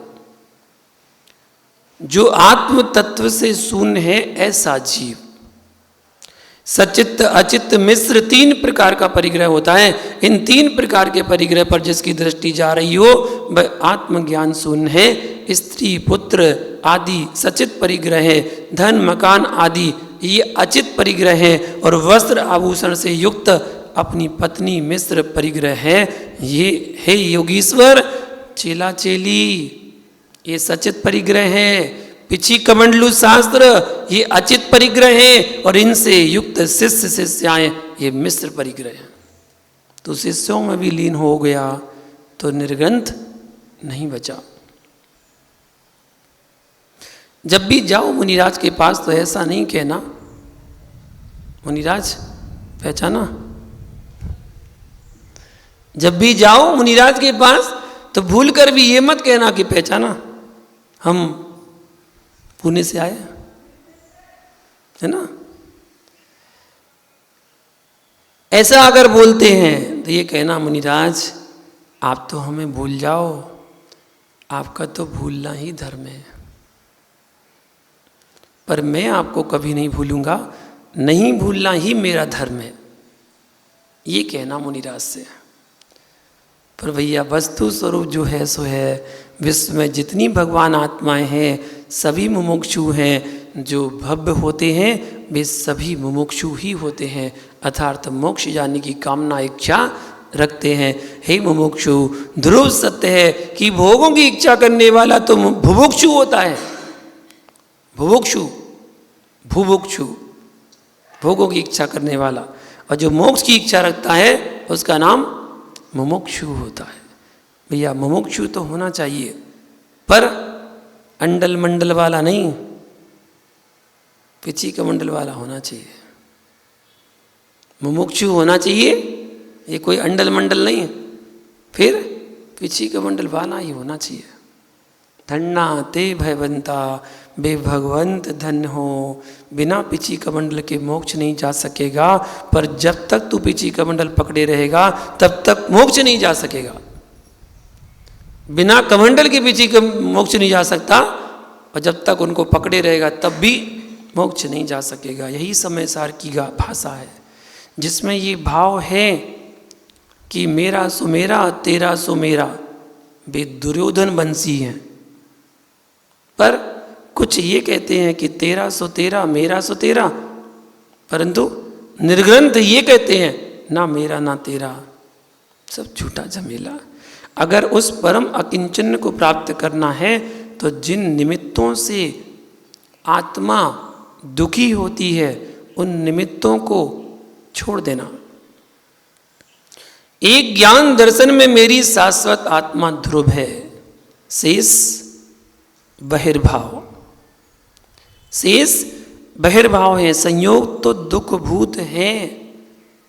जो आत्म तत्व से शून्य है ऐसा जीव, सचित्त अचित्त मिश्र 3 प्रकार का परिग्रह होता है। इन 3 प्रकार के परिग्रह पर जिसकी दृष्टि जा रही हो वह आत्मज्ञान शून्य है। स्त्री पुत्र आदि सचित परिग्रह है, धन मकान आदि ये अचित परिग्रह है, और वस्त्र आभूषण से युक्त अपनी पत्नी मिश्र परिग्रह है। ये है योगीश्वर चेला चेली, ये सचित परिग्रह है। पिछी कमंडलू शास्त्र ये अचित परिग्रह है, और इनसे युक्त शिष्य शिष्याएं ये मिश्र परिग्रह है। तो शिष्यों में भी लीन हो गया तो निर्ग्रंथ नहीं बचा। जब भी जाओ मुनिराज के पास तो ऐसा नहीं कहना मुनिराज पहचाना। जब भी जाओ मुनिराज के पास तो भूल कर भी ये मत कहना कि पहचाना, हम पुणे से आए, है ना। ऐसा अगर बोलते हैं तो ये कहना मुनिराज आप तो हमें भूल जाओ, आपका तो भूलना ही धर्म है, पर मैं आपको कभी नहीं भूलूंगा, नहीं भूलना ही मेरा धर्म है, ये कहना मुनिराज से। पर भैया वस्तु स्वरूप जो है सो है। विश्व में जितनी भगवान आत्माएं हैं सभी मुमुक्षु हैं। जो भव्य होते हैं वे सभी मुमुक्षु ही होते हैं, अर्थात मोक्ष जाने की कामना इच्छा रखते हैं। हे मुमुक्षु, ध्रुव सत्य है कि भोगों की इच्छा करने वाला तो भुभुक्षु होता है। भुभुक्षु, भुभुक्षु भोगों की इच्छा करने वाला, और जो मोक्ष की इच्छा रखता है उसका नाम मुमुक्षु होता है। भैया मुमुक्षु तो होना चाहिए, पर अंडल मंडल वाला नहीं, पिछी कमंडल वाला होना चाहिए। मुमुक्षु होना चाहिए, ये कोई अंडल मंडल नहीं, फिर पिछी कमंडल वाला ही होना चाहिए। धन्ना ते भयवंता, बे भगवंत धन्य हो। बिना पिछी कमंडल के मोक्ष नहीं जा सकेगा, पर जब तक तू पिछी कमंडल पकड़े रहेगा तब तक मोक्ष नहीं जा सकेगा। बिना कमंडल के पीछे मोक्ष नहीं जा सकता, और जब तक उनको पकड़े रहेगा तब भी मोक्ष नहीं जा सकेगा। यही समय सार की भाषा है, जिसमें ये भाव है कि मेरा सो मेरा, तेरा सो मेरा। वे दुर्योधन वंशी हैं, पर कुछ ये कहते हैं कि तेरा सो तेरा, मेरा सो तेरा, परंतु निर्ग्रंथ ये कहते हैं ना मेरा ना तेरा, सब झूठा झमेला। अगर उस परम अकिंचन को प्राप्त करना है तो जिन निमित्तों से आत्मा दुखी होती है उन निमित्तों को छोड़ देना। एक ज्ञान दर्शन में मेरी शाश्वत आत्मा ध्रुव है, शेष बहिर्भाव, शेष बहिर्भाव है। संयोग तो दुख भूत है,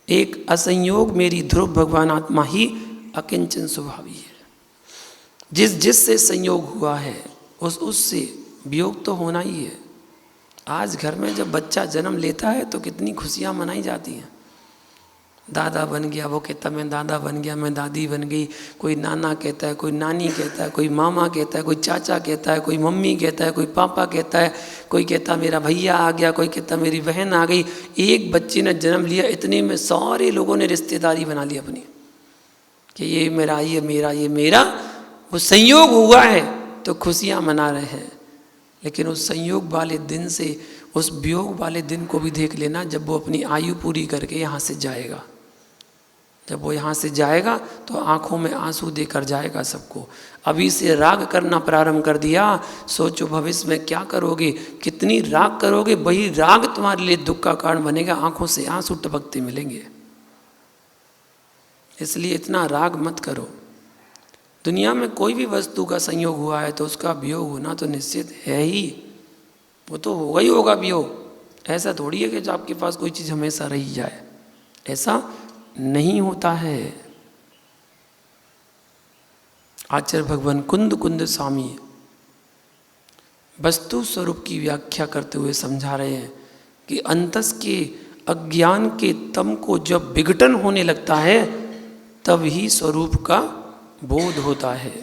एक असंयोग मेरी ध्रुव भगवान आत्मा ही अकिंचन स्वभावी है। जिस जिससे संयोग हुआ है उससे वियोग तो होना ही है। आज घर में जब बच्चा जन्म लेता है तो कितनी खुशियाँ मनाई जाती हैं। दादा बन गया, वो कहता मैं दादा बन गया, मैं दादी बन गई। कोई नाना कहता है, कोई नानी कहता है, कोई मामा कहता है, कोई चाचा कहता है, कोई मम्मी कहता है, कोई पापा कहता है, कोई कहता मेरा भैया आ गया, कोई कहता मेरी बहन आ गई। एक बच्चे ने जन्म लिया, इतने में सारे लोगों ने रिश्तेदारी बना ली अपनी कि ये मेरा, ये मेरा, ये मेरा। वो संयोग हुआ है तो खुशियाँ मना रहे हैं, लेकिन उस संयोग वाले दिन से, उस वियोग वाले दिन को भी देख लेना जब वो अपनी आयु पूरी करके यहाँ से जाएगा। जब वो यहाँ से जाएगा तो आंखों में आंसू देकर जाएगा सबको। अभी से राग करना प्रारंभ कर दिया, सोचो भविष्य में क्या करोगे, कितनी राग करोगे, वही राग तुम्हारे लिए दुख का कारण बनेगा। आंखों से आंसू टपकते मिलेंगे, इसलिए इतना राग मत करो। दुनिया में कोई भी वस्तु का संयोग हुआ है तो उसका वियोग होना तो निश्चित है ही, वो तो होगा ही होगा वियोग। ऐसा थोड़ी है कि जो आपके पास कोई चीज़ हमेशा रही जाए, ऐसा नहीं होता है। आचार्य भगवान कुंद कुंद स्वामी वस्तु स्वरूप की व्याख्या करते हुए समझा रहे हैं कि अंतस के अज्ञान के तम को जब विघटन होने लगता है तब ही स्वरूप का बोध होता है।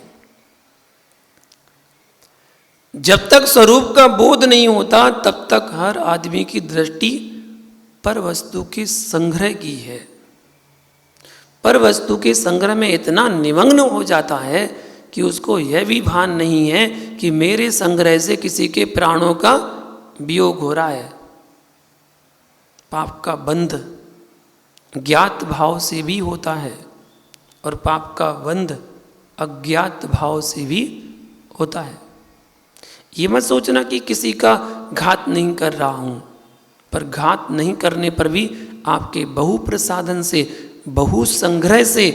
जब तक स्वरूप का बोध नहीं होता तब तक हर आदमी की दृष्टि पर वस्तु के संग्रह की है। पर वस्तु के संग्रह में इतना निमग्न हो जाता है कि उसको यह भी भान नहीं है कि मेरे संग्रह से किसी के प्राणों का वियोग हो रहा है। पाप का बंध ज्ञात भाव से भी होता है और पाप का बंध अज्ञात भाव से भी होता है। ये मत सोचना कि किसी का घात नहीं कर रहा हूँ, पर घात नहीं करने पर भी आपके बहु प्रसाधन से, बहु संग्रह से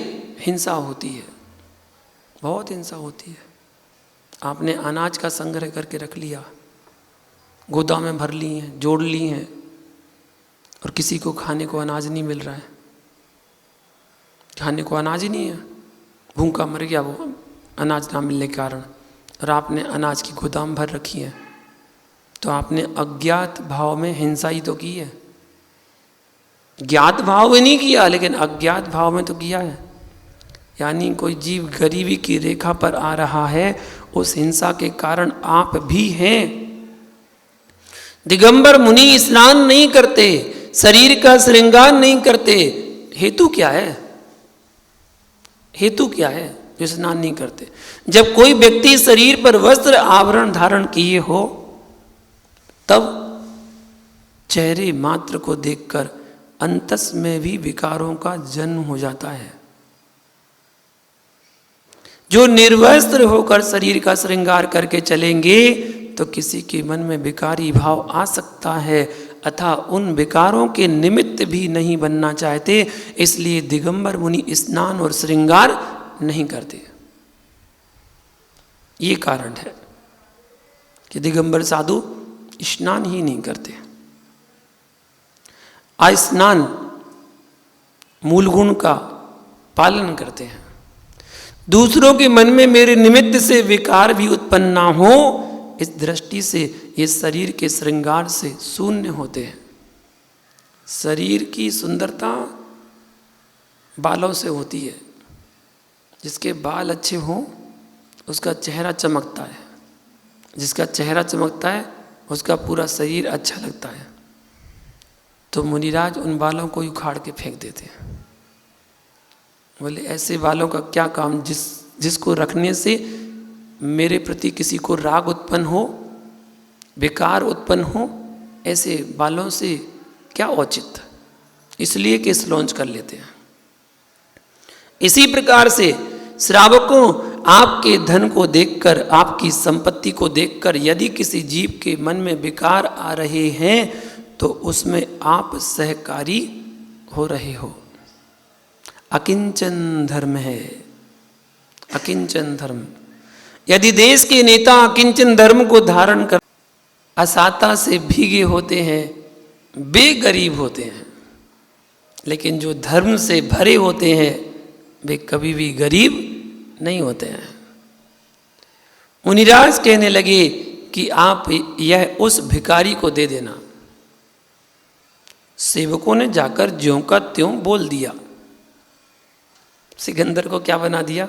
हिंसा होती है, बहुत हिंसा होती है। आपने अनाज का संग्रह करके रख लिया, गोदाम में भर ली हैं, जोड़ ली हैं, और किसी को खाने को अनाज नहीं मिल रहा है, खाने को अनाज ही नहीं है, भूखा मर गया वो अनाज ना मिलने के कारण, और आपने अनाज की गोदाम भर रखी है, तो आपने अज्ञात भाव में हिंसा ही तो की है। ज्ञात भाव में नहीं किया, लेकिन अज्ञात भाव में तो किया है। यानी कोई जीव गरीबी की रेखा पर आ रहा है, उस हिंसा के कारण आप भी हैं। दिगंबर मुनि स्नान नहीं करते, शरीर का श्रृंगार नहीं करते, हेतु क्या है? हेतु क्या है जो स्नान नहीं करते? जब कोई व्यक्ति शरीर पर वस्त्र आभरण धारण किए हो तब चेहरे मात्र को देखकर अंतस में भी विकारों का जन्म हो जाता है। जो निर्वस्त्र होकर शरीर का श्रृंगार करके चलेंगे तो किसी के मन में विकारी भाव आ सकता है, अतः उन विकारों के निमित्त भी नहीं बनना चाहते, इसलिए दिगंबर मुनि स्नान और श्रृंगार नहीं करते। ये कारण है कि दिगंबर साधु स्नान ही नहीं करते। अस्नान मूल गुण का पालन करते हैं। दूसरों के मन में मेरे निमित्त से विकार भी उत्पन्न ना हो, इस दृष्टि से ये शरीर के श्रृंगार से शून्य होते हैं। शरीर की सुंदरता बालों से होती है। जिसके बाल अच्छे हों उसका चेहरा चमकता है, जिसका चेहरा चमकता है उसका पूरा शरीर अच्छा लगता है। तो मुनिराज उन बालों को उखाड़ के फेंक देते हैं। बोले ऐसे बालों का क्या काम, जिसको रखने से मेरे प्रति किसी को राग उत्पन्न हो, विकार उत्पन्न हो, ऐसे बालों से क्या औचित्य, इसलिए केस लॉन्च कर लेते हैं। इसी प्रकार से श्रावकों, आपके धन को देखकर, आपकी संपत्ति को देखकर यदि किसी जीव के मन में विकार आ रहे हैं तो उसमें आप सहकारी हो रहे हो। अकिंचन धर्म है, अकिंचन धर्म। यदि देश के नेता अकिंचन धर्म को धारण कर असाता से भीगे होते हैं, वे गरीब होते हैं, लेकिन जो धर्म से भरे होते हैं वे कभी भी गरीब नहीं होते हैं। मुनिराज कहने लगे कि आप यह उस भिखारी को दे देना। सेवकों ने जाकर ज्यों का त्यों बोल दिया। सिकंदर को क्या बना दिया?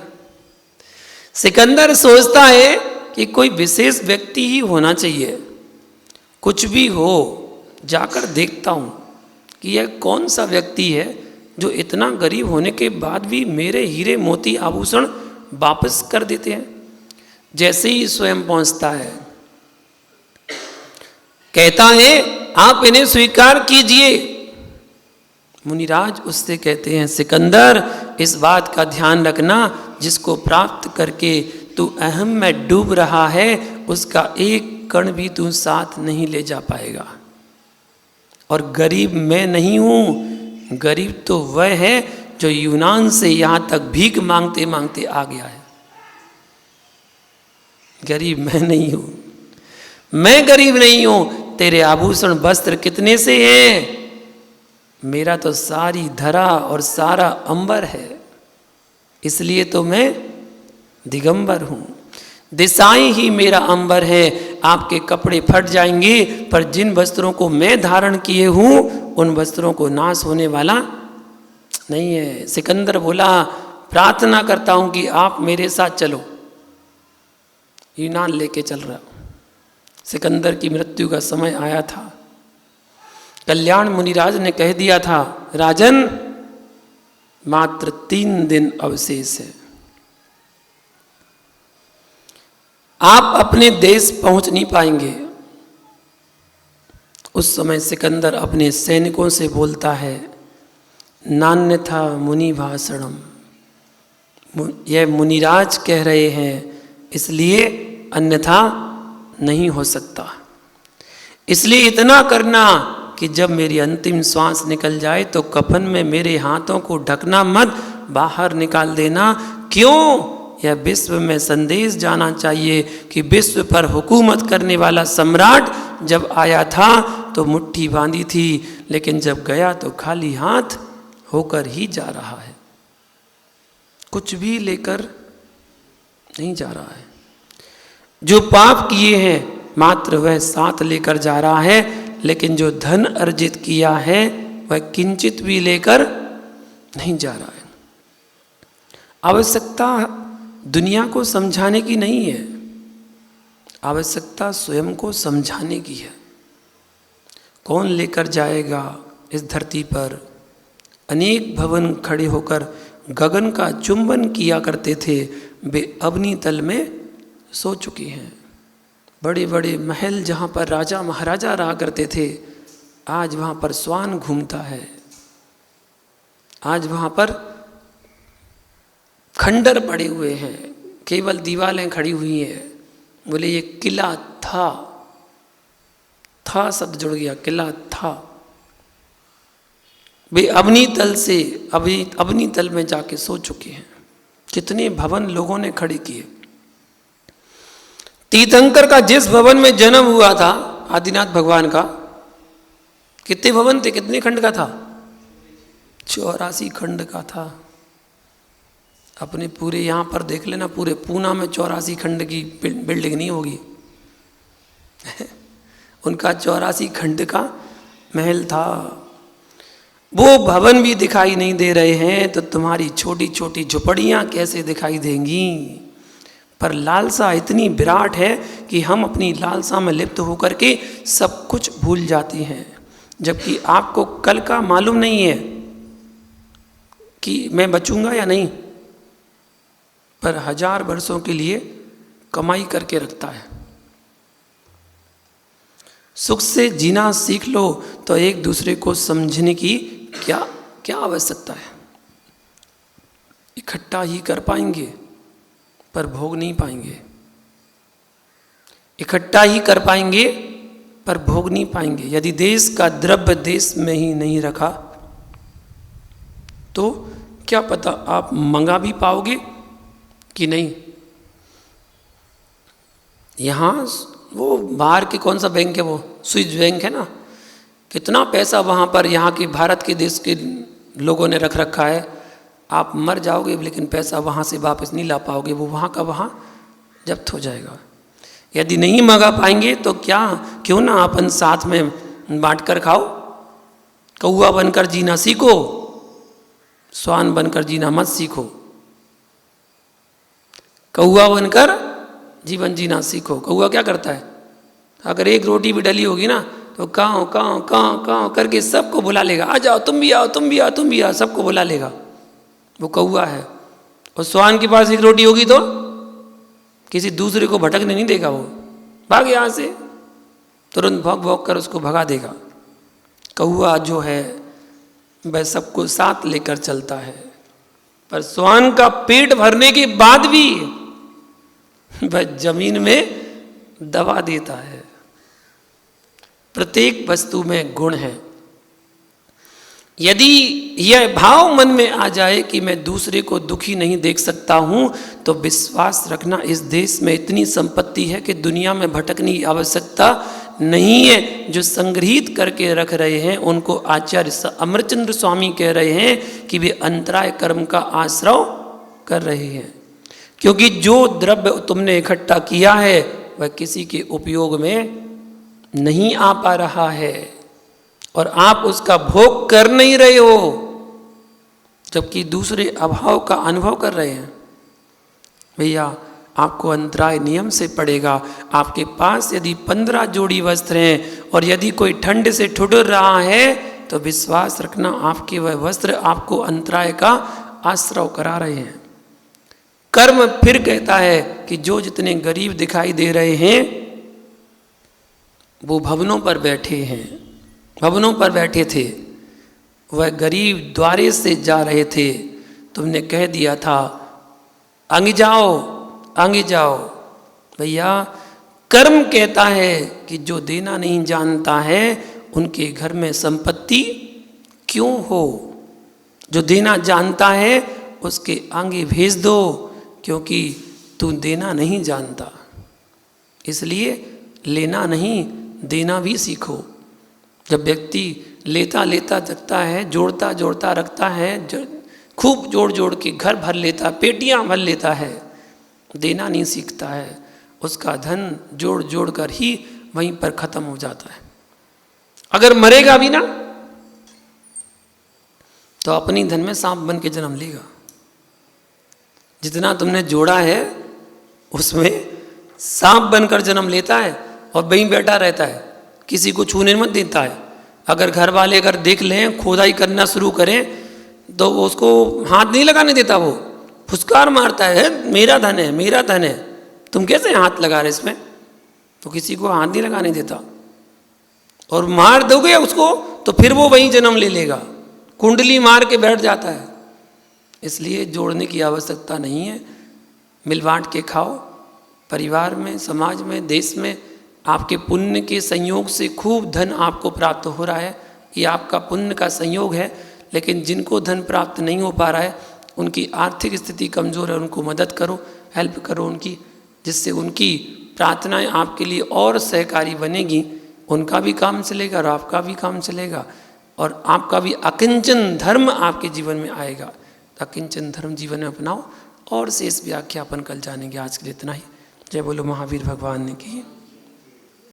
सिकंदर सोचता है कि कोई विशेष व्यक्ति ही होना चाहिए, कुछ भी हो जाकर देखता हूं कि यह कौन सा व्यक्ति है जो इतना गरीब होने के बाद भी मेरे हीरे मोती आभूषण वापस कर देते हैं। जैसे ही स्वयं पहुंचता है कहता है आप इन्हें स्वीकार कीजिए। मुनिराज उससे कहते हैं सिकंदर, इस बात का ध्यान रखना, जिसको प्राप्त करके तू अहम में डूब रहा है उसका एक कण भी तू साथ नहीं ले जा पाएगा। और गरीब मैं नहीं हूं, गरीब तो वह है जो यूनान से यहां तक भीख मांगते मांगते आ गया है। गरीब मैं नहीं हूं, मैं गरीब नहीं हूं। तेरे आभूषण वस्त्र कितने से हैं? मेरा तो सारी धरा और सारा अंबर है, इसलिए तो मैं दिगंबर हूँ, दिशाएं ही मेरा अंबर है। आपके कपड़े फट जाएंगे, पर जिन वस्त्रों को मैं धारण किए हूँ उन वस्त्रों को नाश होने वाला नहीं है। सिकंदर बोला, प्रार्थना करता हूं कि आप मेरे साथ चलो। यूनान लेके चल रहा। सिकंदर की मृत्यु का समय आया था। कल्याण मुनिराज ने कह दिया था, राजन मात्र 3 दिन अवशेष है, आप अपने देश पहुंच नहीं पाएंगे। उस समय सिकंदर अपने सैनिकों से बोलता है, नान्यथा मुनि भाषणम, यह मुनिराज कह रहे हैं इसलिए अन्यथा नहीं हो सकता। इसलिए इतना करना कि जब मेरी अंतिम श्वास निकल जाए तो कफन में मेरे हाथों को ढकना मत, बाहर निकाल देना। क्यों? यह विश्व में संदेश जाना चाहिए कि विश्व पर हुकूमत करने वाला सम्राट जब आया था तो मुट्ठी बांधी थी, लेकिन जब गया तो खाली हाथ होकर ही जा रहा है, कुछ भी लेकर नहीं जा रहा है। जो पाप किए हैं मात्र वह साथ लेकर जा रहा है, लेकिन जो धन अर्जित किया है वह किंचित भी लेकर नहीं जा रहा है। आवश्यकता दुनिया को समझाने की नहीं है, आवश्यकता स्वयं को समझाने की है। कौन लेकर जाएगा इस धरती पर? अनेक भवन खड़े होकर गगन का चुंबन किया करते थे, वे अग्नि तल में सो चुके हैं। बड़े बड़े महल जहाँ पर राजा महाराजा रहा करते थे, आज वहाँ पर श्वान घूमता है, आज वहाँ पर खंडर पड़े हुए हैं, केवल दीवारें खड़ी हुई हैं। बोले ये किला था शब्द जुड़ गया, किला था। वे अग्नि तल से अग्नि तल में जाके सो चुके हैं। कितने भवन लोगों ने खड़े किए। तीर्थंकर का जिस भवन में जन्म हुआ था आदिनाथ भगवान का, कितने भवन थे, कितने खंड का था? 84 खंड का था। अपने पूरे यहाँ पर देख लेना, पूरे पूना में 84 खंड की बिल्डिंग नहीं होगी। उनका 84 खंड का महल था। वो भवन भी दिखाई नहीं दे रहे हैं तो तुम्हारी छोटी छोटी झुपड़ियाँ कैसे दिखाई देंगी? पर लालसा इतनी विराट है कि हम अपनी लालसा में लिप्त होकर के सब कुछ भूल जाते हैं, जबकि आपको कल का मालूम नहीं है कि मैं बचूंगा या नहीं। पर 1000 वर्षों के लिए कमाई करके रखता है। सुख से जीना सीख लो तो एक दूसरे को समझने की क्या आवश्यकता है। इकट्ठा ही कर पाएंगे पर भोग नहीं पाएंगे, इकट्ठा ही कर पाएंगे पर भोग नहीं पाएंगे। यदि देश का द्रव्य देश में ही नहीं रखा तो क्या पता आप मंगा भी पाओगे कि नहीं। यहाँ वो बाहर के कौन सा बैंक है, वो स्विस बैंक है ना, कितना पैसा वहाँ पर यहाँ के भारत के देश के लोगों ने रख रखा है। आप मर जाओगे लेकिन पैसा वहाँ से वापस नहीं ला पाओगे, वो वहाँ का वहाँ जब्त हो जाएगा। यदि नहीं मंगा पाएंगे तो क्यों ना अपन साथ में बांट कर खाओ। कौआ बनकर जीना सीखो, श्वान बनकर जीना मत सीखो। कौआ बनकर जीवन जीना सीखो। कौआ क्या करता है? अगर एक रोटी भी डली होगी ना तो काँव काँव काँव काँव करके सबको बुला लेगा, आ जाओ तुम भी आओ, तुम भी आओ, तुम भी आओ, सबको बुला लेगा। वो कौआ है। और श्वान के पास एक रोटी होगी तो किसी दूसरे को भटकने नहीं देगा, वो भाग यहाँ से, तुरंत भौंक भौंक कर उसको भगा देगा। कौआ जो है वह सबको साथ लेकर चलता है, पर श्वान का पेट भरने के बाद भी वह जमीन में दबा देता है। प्रत्येक वस्तु में गुण है। यदि यह भाव मन में आ जाए कि मैं दूसरे को दुखी नहीं देख सकता हूं, तो विश्वास रखना इस देश में इतनी संपत्ति है कि दुनिया में भटकने की आवश्यकता नहीं है। जो संग्रहित करके रख रहे हैं उनको आचार्य अमरचंद्र स्वामी कह रहे हैं कि वे अंतराय कर्म का आश्रय कर रहे हैं। क्योंकि जो द्रव्य तुमने इकट्ठा किया है वह किसी के उपयोग में नहीं आ पा रहा है और आप उसका भोग कर नहीं रहे हो, जबकि दूसरे अभाव का अनुभव कर रहे हैं। भैया आपको अंतराय नियम से पड़ेगा। आपके पास यदि 15 जोड़ी वस्त्र हैं और यदि कोई ठंड से ठुठुर रहा है तो विश्वास रखना आपके वह वस्त्र आपको अंतराय का आश्रय करा रहे हैं। कर्म फिर कहता है कि जो जितने गरीब दिखाई दे रहे हैं वो भवनों पर बैठे हैं, भवनों पर बैठे थे, वह गरीब द्वारे से जा रहे थे। तुमने कह दिया था आगे जाओ आगे जाओ। भैया कर्म कहता है कि जो देना नहीं जानता है उनके घर में संपत्ति क्यों हो। जो देना जानता है उसके आगे भेज दो, क्योंकि तू देना नहीं जानता। इसलिए लेना नहीं देना भी सीखो। जब व्यक्ति लेता लेता जगता है, जोड़ता जोड़ता रखता है, खूब जोड़ जोड़ के घर भर लेता, पेटियां भर लेता है, देना नहीं सीखता है, उसका धन जोड़ जोड़ कर ही वहीं पर खत्म हो जाता है। अगर मरेगा भी ना तो अपनी धन में सांप बन के जन्म लेगा। जितना तुमने जोड़ा है उसमें सांप बनकर जन्म लेता है और वहीं बैठा रहता है, किसी को छूने मत देता है। अगर घर वाले अगर देख लें, खोदाई करना शुरू करें तो उसको हाथ नहीं लगाने देता, वो फुसकार मारता है, मेरा धन है मेरा धन है, तुम कैसे हाथ लगा रहे इसमें। तो किसी को हाथ नहीं लगाने देता और मार दोगे उसको तो फिर वो वहीं जन्म ले लेगा, कुंडली मार के बैठ जाता है। इसलिए जोड़ने की आवश्यकता नहीं है, मिल बांट के खाओ। परिवार में, समाज में, देश में आपके पुण्य के संयोग से खूब धन आपको प्राप्त हो रहा है, ये आपका पुण्य का संयोग है। लेकिन जिनको धन प्राप्त नहीं हो पा रहा है, उनकी आर्थिक स्थिति कमज़ोर है, उनको मदद करो, हेल्प करो उनकी, जिससे उनकी प्रार्थनाएं आपके लिए और सहकारी बनेगी। उनका भी काम चलेगा और आपका भी काम चलेगा और आपका भी अकिंचन धर्म आपके जीवन में आएगा। अकिंचन धर्म जीवन में अपनाओ और शेष व्याख्यापन कल जानेंगे। आज के लिए इतना ही। जय बोलो महावीर भगवान ने की।